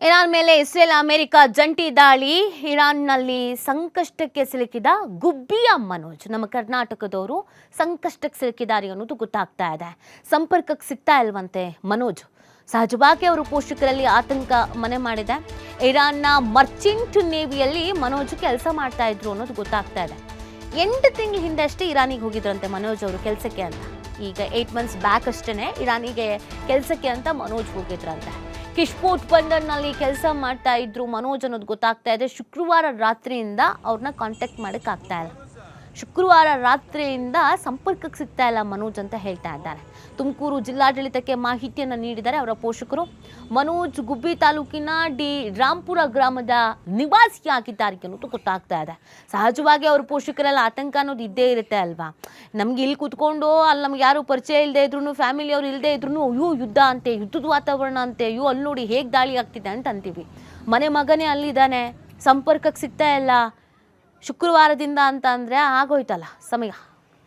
Iran ಮೇಲೆ Israel America ಜಂಟಿ ದಾಳಿ. ಇರಾನ್ನಲ್ಲಿ ಸಂಕಷ್ಟಕ್ಕೆ ಸಿಲುಕಿದ ಗುಬ್ಬಿಯ ಮನೋಜ್ ನಮ್ಮ ಕರ್ನಾಟಕದವರು ಸಂಕಷ್ಟಕ್ಕೆ ಸಿಲುಕಿದ್ದಾರೆ ಅನ್ನೋದು ಗೊತ್ತಾಗ್ತಾ ಇದೆ. ಸಂಪರ್ಕಕ್ಕೆ ಸಿಗ್ತಾ ಇಲ್ವಂತೆ ಮನೋಜ್. ಸಹಜವಾಗಿ ಅವರು ಪೋಷಕರಲ್ಲಿ ಆತಂಕ ಮನೆ ಮಾಡಿದೆ. ಇರಾನ್ನ ಮರ್ಚೆಂಟ್ ನೇವಿಯಲ್ಲಿ ಮನೋಜ್ ಕೆಲಸ ಮಾಡ್ತಾ ಇದ್ರು ಅನ್ನೋದು ಗೊತ್ತಾಗ್ತಾ ಇದೆ. 8 ತಿಂಗಳ ಹಿಂದೆ ಅಷ್ಟೇ ಇರಾನಿಗೆ ಹೋಗಿದ್ರಂತೆ ಮನೋಜ್ ಅವರು ಕೆಲಸಕ್ಕೆ ಅಂತ. ಈಗ 8 ಮಂತ್ಸ್ ಬ್ಯಾಕ್ ಅಷ್ಟೇ ಇರಾನಿಗೆ ಕೆಲಸಕ್ಕೆ ಅಂತ ಮನೋಜ್ ಹೋಗಿದ್ರಂತೆ. ಕಿಶ್ಪೋರ್ಟ್ ಬಂದರ್ನಲ್ಲಿ ಕೆಲಸ ಮಾಡ್ತಾ ಇದ್ರು ಮನೋಜ್ ಅನ್ನೋದು ಗೊತ್ತಾಗ್ತಾ ಇದೆ. ಶುಕ್ರವಾರ ರಾತ್ರಿಯಿಂದ ಅವ್ರನ್ನ ಕಾಂಟ್ಯಾಕ್ಟ್ ಮಾಡೋಕ್ಕಾಗ್ತಾ ಇಲ್ಲ. ಶುಕ್ರವಾರ ರಾತ್ರಿಯಿಂದ ಸಂಪರ್ಕಕ್ಕೆ ಸಿಗ್ತಾ ಇಲ್ಲ ಮನೋಜ್ ಅಂತ ಹೇಳ್ತಾ ಇದ್ದಾರೆ. ತುಮಕೂರು ಜಿಲ್ಲಾಡಳಿತಕ್ಕೆ ಮಾಹಿತಿಯನ್ನು ನೀಡಿದ್ದಾರೆ ಅವರ ಪೋಷಕರು. ಮನೋಜ್ ಗುಬ್ಬಿ ತಾಲೂಕಿನ ರಾಂಪುರ ಗ್ರಾಮದ ನಿವಾಸಿಯಾಗಿದ್ದಾರೆ ಅನ್ನೋದು ಗೊತ್ತಾಗ್ತಾ ಇದೆ. ಸಹಜವಾಗಿ ಅವ್ರ ಪೋಷಕರೆಲ್ಲ ಆತಂಕ ಅನ್ನೋದು ಇದ್ದೇ ಇರುತ್ತೆ ಅಲ್ವಾ. ನಮ್ಗೆ ಇಲ್ಲಿ ಕೂತ್ಕೊಂಡು ಅಲ್ಲಿ ನಮ್ಗೆ ಯಾರು ಪರಿಚಯ ಇಲ್ಲದೆ ಇದ್ರು, ಫ್ಯಾಮಿಲಿ ಅವ್ರು ಇಲ್ಲದೆ ಇದ್ರು, ಅಯ್ಯೋ ಯುದ್ಧ ಅಂತೆ, ಯುದ್ಧದ ವಾತಾವರಣ ಅಂತೆ, ಅಯ್ಯೋ ಅಲ್ಲಿ ನೋಡಿ ಹೇಗೆ ದಾಳಿ ಆಗ್ತಿದೆ ಅಂತ ಅಂತೀವಿ. ಮಗನೇ ಅಲ್ಲಿದ್ದಾನೆ, ಸಂಪರ್ಕಕ್ಕೆ ಸಿಗ್ತಾ ಇಲ್ಲ. ಶುಕ್ರವಾರದಿಂದ ಅಂತ ಅಂದರೆ ಆಗೋಯ್ತಲ್ಲ ಸಮಯ,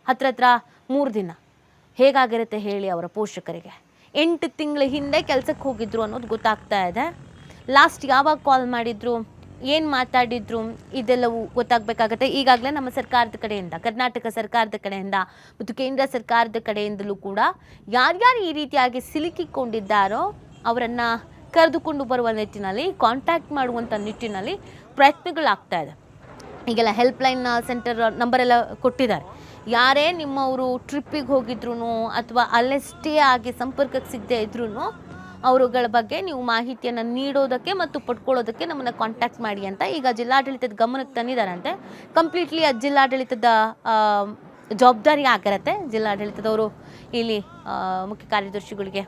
ಹತ್ರ 3 ದಿನ. ಹೇಗಾಗಿರುತ್ತೆ ಹೇಳಿ ಅವರ ಪೋಷಕರಿಗೆ. 8 ತಿಂಗಳ ಹಿಂದೆ ಕೆಲಸಕ್ಕೆ ಹೋಗಿದ್ರು ಅನ್ನೋದು ಗೊತ್ತಾಗ್ತಾ ಇದೆ. ಲಾಸ್ಟ್ ಯಾವಾಗ ಕಾಲ್ ಮಾಡಿದ್ರು, ಏನು ಮಾತಾಡಿದ್ರು, ಇದೆಲ್ಲವೂ ಗೊತ್ತಾಗಬೇಕಾಗತ್ತೆ. ಈಗಾಗಲೇ ನಮ್ಮ ಸರ್ಕಾರದ ಕಡೆಯಿಂದ, ಕರ್ನಾಟಕ ಸರ್ಕಾರದ ಕಡೆಯಿಂದ ಮತ್ತು ಕೇಂದ್ರ ಸರ್ಕಾರದ ಕಡೆಯಿಂದಲೂ ಕೂಡ ಯಾರ್ಯಾರು ಈ ರೀತಿಯಾಗಿ ಸಿಲುಕಿಕೊಂಡಿದ್ದಾರೋ ಅವರನ್ನು ಕರೆದುಕೊಂಡು ಬರುವ ನಿಟ್ಟಿನಲ್ಲಿ, ಕಾಂಟ್ಯಾಕ್ಟ್ ಮಾಡುವಂಥ ನಿಟ್ಟಿನಲ್ಲಿ ಪ್ರಯತ್ನಗಳಾಗ್ತಾ ಇದೆ. ಈಗೆಲ್ಲ ಹೆಲ್ಪ್ಲೈನ್ ಸೆಂಟರ್ ನಂಬರೆಲ್ಲ ಕೊಟ್ಟಿದ್ದಾರೆ. ಯಾರೇ ನಿಮ್ಮವರು ಟ್ರಿಪ್ಪಿಗೆ ಹೋಗಿದ್ರು ಅಥವಾ ಅಲ್ಲೇ ಸ್ಟೇ ಆಗಿ ಸಂಪರ್ಕಕ್ಕೆ ಸಿಗದೆ ಇದ್ರೂ ಅವರುಗಳ ಬಗ್ಗೆ ನೀವು ಮಾಹಿತಿಯನ್ನು ನೀಡೋದಕ್ಕೆ ಮತ್ತು ಪಡ್ಕೊಳ್ಳೋದಕ್ಕೆ ನಮ್ಮನ್ನು ಕಾಂಟ್ಯಾಕ್ಟ್ ಮಾಡಿ ಅಂತ ಈಗ ಜಿಲ್ಲಾಡಳಿತದ ಗಮನಕ್ಕೆ ತಂದಿದ್ದಾರಂತೆ. ಕಂಪ್ಲೀಟ್ಲಿ ಅದು ಜಿಲ್ಲಾಡಳಿತದ ಜವಾಬ್ದಾರಿ ಆಗಿರತ್ತೆ. ಜಿಲ್ಲಾಡಳಿತದವರು ಇಲ್ಲಿ ಮುಖ್ಯ ಕಾರ್ಯದರ್ಶಿಗಳಿಗೆ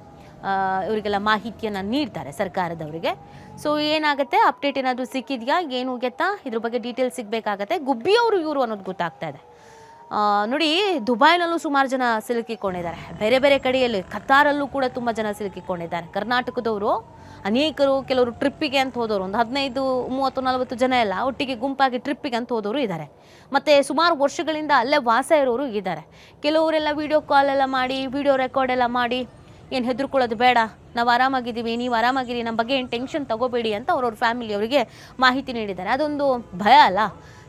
ಇವರಿಗೆಲ್ಲ ಮಾಹಿತಿಯನ್ನು ನೀಡ್ತಾರೆ ಸರ್ಕಾರದವರಿಗೆ. ಸೊ ಏನಾಗುತ್ತೆ, ಅಪ್ಡೇಟ್ ಏನಾದರೂ ಸಿಕ್ಕಿದೆಯಾ, ಏನು ಗೆತ್ತಾ, ಇದ್ರ ಬಗ್ಗೆ ಡೀಟೇಲ್ಸ್ ಸಿಗಬೇಕಾಗತ್ತೆ. ಗುಬ್ಬಿಯವರು ಇವರು ಅನ್ನೋದು ಗೊತ್ತಾಗ್ತಾ ಇದೆ. ನೋಡಿ, ದುಬೈನಲ್ಲೂ ಸುಮಾರು ಜನ ಸಿಲುಕಿಕೊಂಡಿದ್ದಾರೆ. ಬೇರೆ ಬೇರೆ ಕಡೆಯಲ್ಲಿ ಕತಾರಲ್ಲೂ ಕೂಡ ತುಂಬ ಜನ ಸಿಲುಕಿಕೊಂಡಿದ್ದಾರೆ. ಕರ್ನಾಟಕದವರು ಅನೇಕರು, ಕೆಲವರು ಟ್ರಿಪ್ಪಿಗೆ ಅಂತ ಹೋದವರು, ಒಂದು 15, 30, 40 ಜನ ಎಲ್ಲ ಒಟ್ಟಿಗೆ ಗುಂಪಾಗಿ ಟ್ರಿಪ್ಪಿಗೆ ಅಂತ ಹೋದವರು ಇದ್ದಾರೆ. ಮತ್ತು ಸುಮಾರು ವರ್ಷಗಳಿಂದ ಅಲ್ಲೇ ವಾಸ ಇರೋರು ಇದ್ದಾರೆ. ಕೆಲವರೆಲ್ಲ ವೀಡಿಯೋ ಕಾಲ್ ಎಲ್ಲ ಮಾಡಿ, ವಿಡಿಯೋ ರೆಕಾರ್ಡ್ ಎಲ್ಲ ಮಾಡಿ, ಏನು ಹೆದರ್ಕೊಳ್ಳೋದು ಬೇಡ, ನಾವು ಆರಾಮಾಗಿದ್ದೀವಿ, ನೀವು ಆರಾಮಾಗಿರಿ, ನಮ್ಮ ಬಗ್ಗೆ ಏನು ಟೆನ್ಷನ್ ತಗೋಬೇಡಿ ಅಂತ ಅವ್ರವ್ರ ಫ್ಯಾಮಿಲಿಯವರಿಗೆ ಮಾಹಿತಿ ನೀಡಿದ್ದಾರೆ. ಅದೊಂದು ಭಯ ಅಲ್ಲ,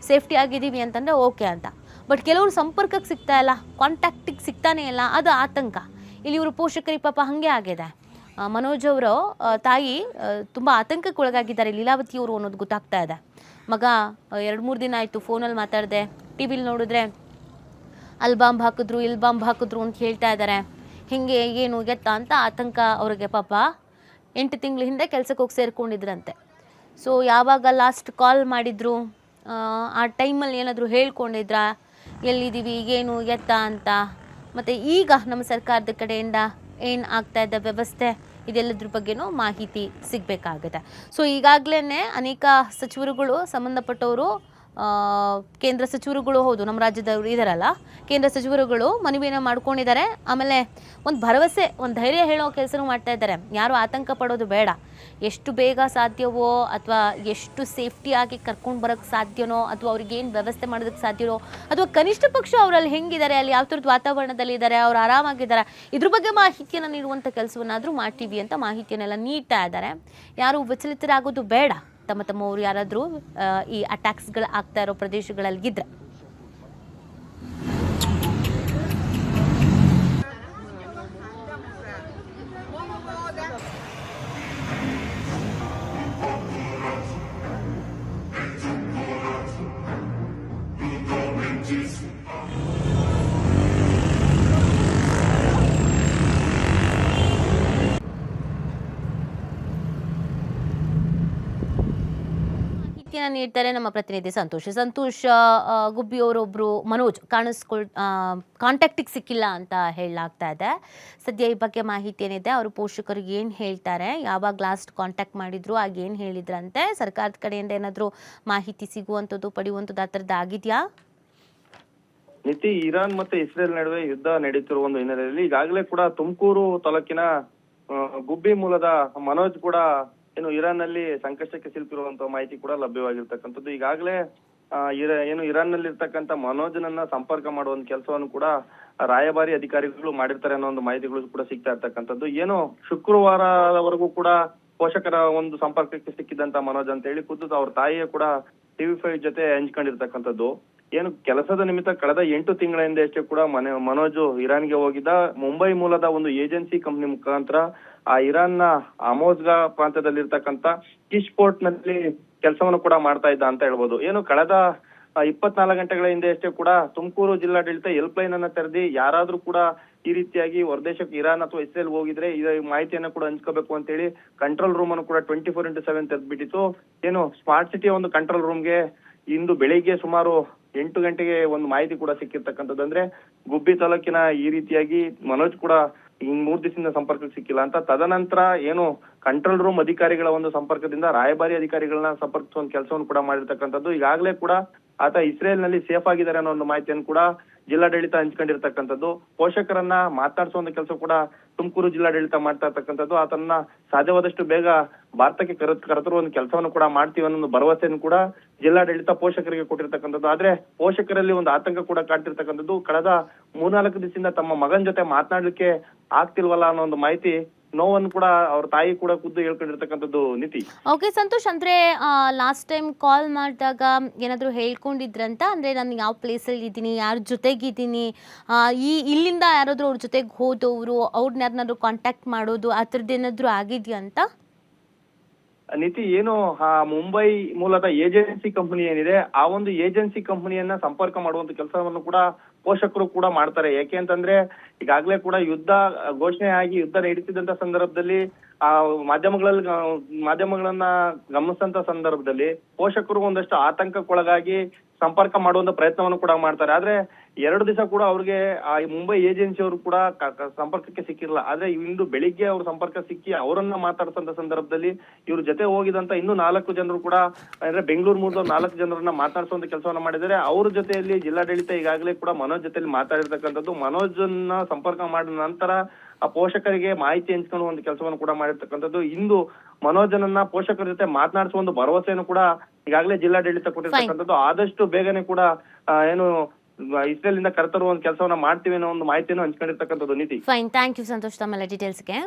ಸೇಫ್ಟಿ ಆಗಿದ್ದೀವಿ ಅಂತಂದರೆ ಓಕೆ ಅಂತ. ಬಟ್ ಕೆಲವರು ಸಂಪರ್ಕಕ್ಕೆ ಸಿಗ್ತಾ ಇಲ್ಲ, ಕಾಂಟ್ಯಾಕ್ಟಿಗೆ ಸಿಗ್ತಾನೇ ಇಲ್ಲ, ಅದು ಆತಂಕ. ಇಲ್ಲಿ ಇವರು ಪೋಷಕರಿಗೆ ಪಾಪ ಹಾಗೆ ಆಗಿದೆ. ಮನೋಜ್ ಅವರು ತಾಯಿ ತುಂಬ ಆತಂಕಕ್ಕೆ ಒಳಗಾಗಿದ್ದಾರೆ, ಲೀಲಾವತಿಯವರು ಅನ್ನೋದು ಗೊತ್ತಾಗ್ತಾ ಇದೆ. ಮಗ 2-3 ದಿನ ಆಯಿತು ಫೋನಲ್ಲಿ ಮಾತಾಡಿದೆ, ಟಿ ವಿಲಿ ನೋಡಿದ್ರೆ ಅಲ್ಲಿ ಬಾಂಬ್ ಹಾಕಿದ್ರು, ಇಲ್ಲಿ ಬಾಂಬ್ ಹಾಕಿದ್ರು ಅಂತ ಹೇಳ್ತಾ ಇದ್ದಾರೆ. ಹಿಂಗೆ ಏನು ಎತ್ತ ಅಂತ ಆತಂಕ ಅವ್ರಿಗೆ. ಪಾಪ 8 ತಿಂಗಳ ಹಿಂದೆ ಕೆಲಸಕ್ಕೆ ಹೋಗಿ ಸೇರಿಕೊಂಡಿದ್ರಂತೆ. ಸೊ ಯಾವಾಗ ಲಾಸ್ಟ್ ಕಾಲ್ ಮಾಡಿದ್ರು, ಆ ಟೈಮಲ್ಲಿ ಏನಾದರೂ ಹೇಳ್ಕೊಂಡಿದ್ರಾ, ಎಲ್ಲಿದ್ದೀವಿ, ಏನು ಎತ್ತ ಅಂತ. ಮತ್ತು ಈಗ ನಮ್ಮ ಸರ್ಕಾರದ ಕಡೆಯಿಂದ ಏನು ಆಗ್ತಾ ಇದ್ದ ವ್ಯವಸ್ಥೆ, ಇದೆಲ್ಲದ್ರ ಬಗ್ಗೆನೂ ಮಾಹಿತಿ ಸಿಗಬೇಕಾಗುತ್ತೆ. ಸೊ ಈಗಾಗಲೇ ಅನೇಕ ಸಚಿವರುಗಳು, ಸಂಬಂಧಪಟ್ಟವರು, ಕೇಂದ್ರ ಸಚಿವರುಗಳು, ಹೌದು ನಮ್ಮ ರಾಜ್ಯದವರು ಇದ್ದಾರಲ್ಲ, ಕೇಂದ್ರ ಸಚಿವರುಗಳು ಮನವಿಯನ್ನು ಮಾಡ್ಕೊಂಡಿದ್ದಾರೆ. ಆಮೇಲೆ ಒಂದು ಭರವಸೆ, ಒಂದು ಧೈರ್ಯ ಹೇಳೋ ಕೆಲಸನೂ ಮಾಡ್ತಾ ಇದ್ದಾರೆ. ಯಾರು ಆತಂಕ ಪಡೋದು ಬೇಡ. ಎಷ್ಟು ಬೇಗ ಸಾಧ್ಯವೋ ಅಥವಾ ಎಷ್ಟು ಸೇಫ್ಟಿಯಾಗಿ ಕರ್ಕೊಂಡು ಬರೋಕ್ಕೆ ಸಾಧ್ಯವೋ ಅಥವಾ ಅವ್ರಿಗೇನು ವ್ಯವಸ್ಥೆ ಮಾಡೋದಕ್ಕೆ ಸಾಧ್ಯವೋ ಅಥವಾ ಕನಿಷ್ಠ ಪಕ್ಷ ಅವರಲ್ಲಿ ಹೆಂಗಿದ್ದಾರೆ, ಅಲ್ಲಿ ಯಾವ ಥರದ ವಾತಾವರಣದಲ್ಲಿ ಇದ್ದಾರೆ, ಅವ್ರು ಆರಾಮಾಗಿದ್ದಾರೆ, ಇದ್ರ ಬಗ್ಗೆ ಮಾಹಿತಿಯನ್ನು ನೀಡುವಂಥ ಕೆಲಸವನ್ನಾದರೂ ಮಾಡ್ತೀವಿ ಅಂತ ಮಾಹಿತಿಯನ್ನೆಲ್ಲ ನೀಡ್ತಾ ಇದ್ದಾರೆ. ಯಾರು ವಿಚಲಿತರಾಗೋದು ಬೇಡ. ತಮ್ಮವರು ಯಾರಾದರೂ ಈ ಅಟ್ಯಾಕ್ಸ್ಗಳು ಆಗ್ತಾ ಇರೋ ಪ್ರದೇಶಗಳಲ್ಲಿದ್ದರೆ. ನೀಡ್ತಾರೆ ನಮ್ಮ ಪ್ರತಿನಿಧಿ ಸಂತೋಷ್ ಗುಬ್ಬಿಯವರೊಬ್ಬರು ಮನೋಜ್ ಕಾಂಟ್ಯಾಕ್ಟಿಗೆ ಸಿಕ್ಕಿಲ್ಲ ಅಂತ ಹೇಳಲಾಗ್ತಾ ಇದೆ. ಸದ್ಯ ಈ ಬಗ್ಗೆ ಮಾಹಿತಿ ಏನಿದೆ, ಅವರು ಪೋಷಕರಿಗೆ ಏನು ಹೇಳ್ತಾರೆ, ಯಾವಾಗ ಲಾಸ್ಟ್ ಕಾಂಟ್ಯಾಕ್ಟ್ ಮಾಡಿದ್ರು, ಆಗ ಏನು ಹೇಳಿದ್ರಂತೆ, ಸರ್ಕಾರದ ಕಡೆಯಿಂದ ಏನಾದರೂ ಮಾಹಿತಿ ಸಿಗುವಂಥದ್ದು, ಪಡೆಯುವಂಥದ್ದು ಆ ಥರದ್ದು ಆಗಿದೆಯಾ? ನಿತಿ, ಇರಾನ್ ಮತ್ತೆ ಇಸ್ರೇಲ್ ನಡುವೆ ಯುದ್ಧ ನಡೀತಿರುವ ಒಂದು ಹಿನ್ನೆಲೆಯಲ್ಲಿ ಈಗಾಗಲೇ ಕೂಡ ತುಮಕೂರು ತಾಲೂಕಿನ ಗುಬ್ಬಿ ಮೂಲದ ಮನೋಜ್ ಕೂಡ ಏನು ಇರಾನ್ ನಲ್ಲಿ ಸಂಕಷ್ಟಕ್ಕೆ ಸಿಲುಕಿರುವಂತ ಮಾಹಿತಿ ಕೂಡ ಲಭ್ಯವಾಗಿರ್ತಕ್ಕಂಥದ್ದು. ಈಗಾಗಲೇ ಏನು ಇರಾನ್ ನಲ್ಲಿ ಇರ್ತಕ್ಕಂಥ ಮನೋಜ್ನನ್ನ ಸಂಪರ್ಕ ಮಾಡುವ ಒಂದು ಕೆಲಸವನ್ನು ಕೂಡ ರಾಯಭಾರಿ ಅಧಿಕಾರಿಗಳು ಮಾಡಿರ್ತಾರೆ ಅನ್ನೋ ಒಂದು ಮಾಹಿತಿಗಳು ಕೂಡ ಸಿಗ್ತಾ ಇರ್ತಕ್ಕಂಥದ್ದು. ಏನು ಶುಕ್ರವಾರವರೆಗೂ ಕೂಡ ಪೋಷಕರ ಒಂದು ಸಂಪರ್ಕಕ್ಕೆ ಸಿಕ್ಕಿದಂತ ಮನೋಜ್ ಅಂತ ಹೇಳಿ ಖುದ್ದು ಅವ್ರ ತಾಯಿಯ ಕೂಡ TV5 ಜೊತೆ ಹಂಚ್ಕೊಂಡಿರ್ತಕ್ಕಂಥದ್ದು. ಏನು ಕೆಲಸದ ನಿಮಿತ್ತ ಕಳೆದ 8 ತಿಂಗಳ ಹಿಂದೆ ಅಷ್ಟೇ ಕೂಡ ಮನೋಜ್ ಇರಾನ್ಗೆ ಹೋಗಿದ್ದ. ಮುಂಬೈ ಮೂಲದ ಒಂದು ಏಜೆನ್ಸಿ ಕಂಪನಿ ಮುಖಾಂತರ ಆ ಇರಾನ್ನ ಅಮೋಜ್ಗಾ ಪ್ರಾಂತ್ಯದಲ್ಲಿರ್ತಕ್ಕಂಥ ಕಿಶ್ ಪೋರ್ಟ್ ನಲ್ಲಿ ಕೆಲಸವನ್ನು ಕೂಡ ಮಾಡ್ತಾ ಇದ್ದ ಅಂತ ಹೇಳ್ಬೋದು. ಏನು ಕಳೆದ 24 ಗಂಟೆಗಳ ಹಿಂದೆ ಅಷ್ಟೇ ಕೂಡ ತುಮಕೂರು ಜಿಲ್ಲಾಡಳಿತ ಹೆಲ್ಪ್ ಲೈನ್ ಅನ್ನ ತೆರೆದಿ ಯಾರಾದ್ರೂ ಕೂಡ ಈ ರೀತಿಯಾಗಿ ಹೊರದೇಶಕ್ಕೆ ಇರಾನ್ ಅಥವಾ ಇಸ್ರೇಲ್ ಹೋಗಿದ್ರೆ ಈ ಮಾಹಿತಿಯನ್ನ ಕೂಡ ಹಂಚ್ಕೋಬೇಕು ಅಂತ ಹೇಳಿ ಕಂಟ್ರೋಲ್ ರೂಮ್ ಅನ್ನು ಕೂಡ 24x7 ತೆರೆದ್ಬಿಟ್ಟಿತ್ತು. ಏನು ಸ್ಮಾರ್ಟ್ ಸಿಟಿಯ ಒಂದು ಕಂಟ್ರೋಲ್ ರೂಮ್ಗೆ ಇಂದು ಬೆಳಿಗ್ಗೆ ಸುಮಾರು 8 ಗಂಟೆಗೆ ಒಂದು ಮಾಹಿತಿ ಕೂಡ ಸಿಕ್ಕಿರ್ತಕ್ಕಂಥದ್ದು. ಅಂದ್ರೆ ಗುಬ್ಬಿ ತಾಲೂಕಿನ ಈ ರೀತಿಯಾಗಿ ಮನೋಜ್ ಕೂಡ 3 ದಿವಸದಿಂದ ಸಂಪರ್ಕಕ್ಕೆ ಸಿಕ್ಕಿಲ್ಲ ಅಂತ. ತದನಂತರ ಏನು ಕಂಟ್ರೋಲ್ ರೂಮ್ ಅಧಿಕಾರಿಗಳ ಒಂದು ಸಂಪರ್ಕದಿಂದ ರಾಯಭಾರಿ ಅಧಿಕಾರಿಗಳನ್ನ ಸಂಪರ್ಕಿಸುವ ಒಂದು ಕೆಲಸವನ್ನು ಕೂಡ ಮಾಡಿರ್ತಕ್ಕಂಥದ್ದು. ಈಗಾಗಲೇ ಕೂಡ ಆತ ಇಸ್ರೇಲ್ ನಲ್ಲಿ ಸೇಫ್ ಆಗಿದ್ದಾರೆ ಅನ್ನೋ ಒಂದು ಮಾಹಿತಿಯನ್ನು ಕೂಡ ಜಿಲ್ಲಾಡಳಿತ ಹಂಚ್ಕೊಂಡಿರ್ತಕ್ಕಂಥದ್ದು. ಪೋಷಕರನ್ನ ಮಾತನಾಡಿಸುವ ಒಂದು ಕೆಲಸ ಕೂಡ ತುಮಕೂರು ಜಿಲ್ಲಾಡಳಿತ ಮಾಡ್ತಾ ಇರ್ತಕ್ಕಂಥದ್ದು. ಆತನ್ನ ಸಾಧ್ಯವಾದಷ್ಟು ಬೇಗ ಭಾರತಕ್ಕೆ ಕರೆತರುವ ಒಂದು ಕೆಲಸವನ್ನು ಕೂಡ ಮಾಡ್ತೀವಿ ಅನ್ನೋ ಒಂದು ಭರವಸೆಯನ್ನು ಕೂಡ ಜಿಲ್ಲಾಡಳಿತ ಪೋಷಕರಿಗೆ ಕೊಟ್ಟಿರ್ತಕ್ಕಂಥದ್ದು. ಆದ್ರೆ ಪೋಷಕರಲ್ಲಿ ಒಂದು ಆತಂಕ ಕೂಡ ಕಾಡ್ತಿರ್ತಕ್ಕಂಥದ್ದು. ಕಳೆದ 3-4 ದಿವಸದಿಂದ ತಮ್ಮ ಮಗನ ಜೊತೆ ಮಾತನಾಡ್ಲಿಕ್ಕೆ ಆಗ್ತಿಲ್ವಲ್ಲ ಅನ್ನೋ ಒಂದು ಮಾಹಿತಿ ನೋವನ್ನು ಕೂಡ ಅವ್ರ ತಾಯಿ ಕೂಡ ಖುದ್ದು ಹೇಳ್ಕೊಂಡಿರ್ತಕ್ಕಂಥದ್ದು ನೀತಿ. ಓಕೆ ಸಂತೋಷ್, ಅಂದ್ರೆ ಲಾಸ್ಟ್ ಟೈಮ್ ಕಾಲ್ ಮಾಡಿದಾಗ ಏನಾದರೂ ಹೇಳ್ಕೊಂಡಿದ್ರಂತ, ಅಂದ್ರೆ ನಾನು ಯಾವ ಪ್ಲೇಸಲ್ಲಿ ಇದ್ದೀನಿ, ಯಾರ ಜೊತೆಗಿದ್ದೀನಿ, ಇಲ್ಲಿಂದ ಯಾರಾದರೂ ಅವ್ರ ಜೊತೆಗೆ ಹೋದವರು ಅವ್ರನ್ನ ಯಾರನ್ನಾದ್ರೂ ಕಾಂಟ್ಯಾಕ್ಟ್ ಮಾಡೋದು ಆ ಥರದ್ದು ಏನಾದರೂ ಆಗಿದೆಯಾ ಅಂತ? ನೀತಿ ಏನು ಮುಂಬೈ ಮೂಲದ ಏಜೆನ್ಸಿ ಕಂಪನಿ ಏನಿದೆ ಆ ಒಂದು ಏಜೆನ್ಸಿ ಕಂಪನಿಯನ್ನ ಸಂಪರ್ಕ ಮಾಡುವಂತ ಕೆಲಸವನ್ನು ಕೂಡ ಪೋಷಕರು ಕೂಡ ಮಾಡ್ತಾರೆ. ಯಾಕೆ ಅಂತಂದ್ರೆ ಈಗಾಗಲೇ ಕೂಡ ಯುದ್ಧ ಘೋಷಣೆ ಆಗಿ ಯುದ್ಧ ನಡೀತಿದ್ದಂತ ಸಂದರ್ಭದಲ್ಲಿ ಆ ಮಾಧ್ಯಮಗಳನ್ನ ಗಮನಿಸಿದಂತ ಸಂದರ್ಭದಲ್ಲಿ ಪೋಷಕರು ಒಂದಷ್ಟು ಆತಂಕಕ್ಕೊಳಗಾಗಿ ಸಂಪರ್ಕ ಮಾಡುವಂತ ಪ್ರಯತ್ನವನ್ನು ಕೂಡ ಮಾಡ್ತಾರೆ. ಆದ್ರೆ 2 ದಿವಸ ಕೂಡ ಅವ್ರಿಗೆ ಆ ಮುಂಬೈ ಏಜೆನ್ಸಿ ಅವರು ಕೂಡ ಸಂಪರ್ಕಕ್ಕೆ ಸಿಕ್ಕಿರಲ್ಲ. ಆದ್ರೆ ಇಂದು ಬೆಳಿಗ್ಗೆ ಅವ್ರ ಸಂಪರ್ಕ ಸಿಕ್ಕಿ ಅವರನ್ನ ಮಾತಾಡ್ಸಂತ ಸಂದರ್ಭದಲ್ಲಿ ಇವ್ರ ಜೊತೆ ಹೋಗಿದಂತ ಇನ್ನೂ 4 ಜನರು ಕೂಡ ಅಂದ್ರೆ ಬೆಂಗಳೂರು ಮೂಲದ 4 ಜನರನ್ನ ಮಾತಾಡ್ಸುವಂತ ಕೆಲಸವನ್ನ ಮಾಡಿದ್ದಾರೆ. ಅವ್ರ ಜೊತೆಯಲ್ಲಿ ಜಿಲ್ಲಾಡಳಿತ ಈಗಾಗಲೇ ಕೂಡ ಮನೋಜ್ ಜೊತೆಲಿ ಮಾತಾಡಿರ್ತಕ್ಕಂಥದ್ದು. ಮನೋಜನ್ನ ಸಂಪರ್ಕ ಮಾಡಿದ ನಂತರ ಆ ಪೋಷಕರಿಗೆ ಮಾಹಿತಿ ಹಂಚ್ಕೊಂಡು ಒಂದು ಕೆಲಸವನ್ನು ಕೂಡ ಮಾಡಿರ್ತಕ್ಕಂಥದ್ದು. ಇಂದು ಮನೋಜನನ್ನ ಪೋಷಕರ ಜೊತೆ ಮಾತನಾಡಿಸುವ ಒಂದು ಭರವಸೆಯನ್ನು ಕೂಡ ಈಗಾಗಲೇ ಜಿಲ್ಲಾಡಳಿತ ಕೊಟ್ಟಿರ್ತಕ್ಕಂಥದ್ದು. ಆದಷ್ಟು ಬೇಗನೆ ಕೂಡ ಏನು ಇಸ್ರೇಲ್ ಇಂದ ಕರೆತರುವ ಒಂದು ಕೆಲಸವನ್ನ ಮಾಡ್ತೀವಿ ಅನ್ನೋ ಒಂದು ಮಾಹಿತಿಯನ್ನು ಹಂಚ್ಕೊಂಡಿರ್ತಕ್ಕಂಥದ್ದು ನೀತಿ. ಫೈನ್, ಥ್ಯಾಂಕ್ ಯು ಸಂತೋಷ್ ತಮ್ಮೆಲ್ಲ ಡೀಟೇಲ್ಸ್ಗೆ.